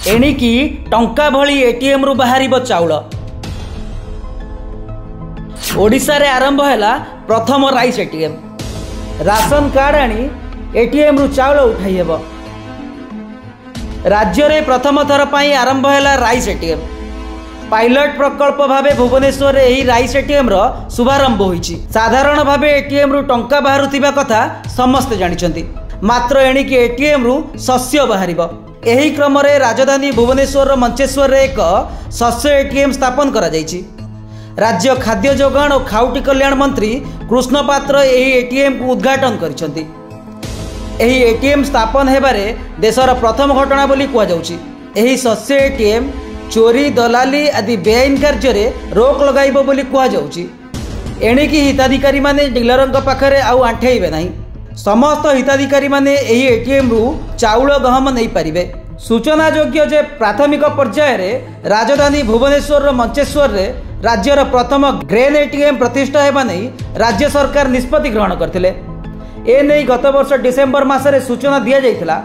एणिकी टंका भली एटीएम रु बाहर चाउल। ओडिशा रे आरंभ है प्रथम राइस एटीएम। राशन कार्ड आनी एटीएम रु चाउल उठाई हेब। राज्य रे प्रथम थर पाई आरंभ है राइस एटीएम। पायलट प्रकल्प भावे भुवनेश्वर रे एही राइस एटीएम रो शुभारंभ होईची। साधारण भावे एटीएम रु टंका बाहरुथिबा कथा समस्त जानिछंती, मात्र एणिकी एटीएम रु शस्य बाहरिबो। एही क्रम रे राजधानी भुवनेश्वर रो मंचेश्वर रे एक शस्य एटीएम स्थापन करा जाईची। राज्य खाद्य जोगाण और खाउटी कल्याण मंत्री कृष्ण पात्र एही एटीएम को उद्घाटन करिसंती। एही एटीएम स्थापन हेबारे देशर प्रथम घटना बोली कुआ जाउची। एही शस्य एटीएम चोरी दलाली आदि बेआईन कार्य रे रोक लगाइबो बोली कुआ जाउची। एणिकी हिताधिकारी माने डीलरंक पाखरे आउ आंठेइबे नाही। समस्त हिताधिकारी माने एही एटीएम रु चाउल गहम नै पारिबे। सूचना योग्य जे प्राथमिक पर्याय रे राजधानी भुवनेश्वर मंचेश्वर रे राज्यर प्रथम ग्रेन एटीएम प्रतिष्ठा हेबा नै राज्य सरकार निष्पत्ति ग्रहण करथिले। ए नै गत वर्ष डिसेंबर मासरे सूचना दिया जाइथिला।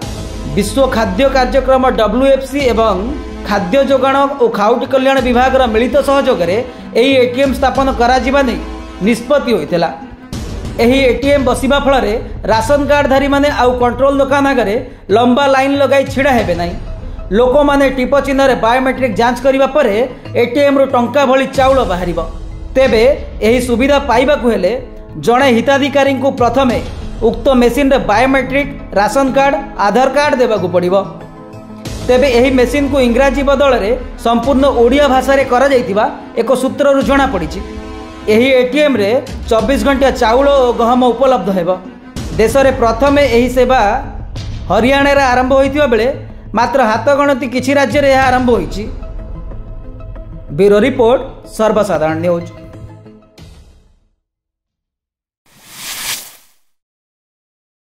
विश्व खाद्य कार्यक्रम WFC एवं खाद्य जोगाण और खाउटी कल्याण विभाग मिलित सहयोग रे एही एटीएम स्थापन करा जिबा नै निष्पत्ति होइथिला। एही एटीएम बसिबा फल रे राशन कार्ड धारी माने आउ कंट्रोल दुकान आगे लंबा लाइन लगाई छिड़ा हेबे नाही। लोक माने टिप चिन्ह रे बायोमेट्रिक जांच करिबा परे एटीएम रु टंका भली चाउल बाहरिबो। तेबे एही सुविधा पाइबाकु हेले जणे हिताधिकारी को प्रथमे उक्त मेसिन रे बायोमेट्रिक राशन कार्ड आधार कार्ड देबाकु पड़िबो। तेबे एही मेसिन को इंग्राजी बदल रे संपूर्ण ओडिया भाषा रे करा जाइतिबा एक सूत्र रु जणा पड़िछि। एही एटीएम रे 24 घंटा चाउल और गहम उपलब्ध हेबो। देश रे प्रथमे एही सेवा हरियाणा रे आरंभ होइतिबा बेले मात्र हाथ गणति किछि राज्य रे आरंभ होइछि। ब्यूरो रिपोर्ट सर्वसाधारण न्यूज।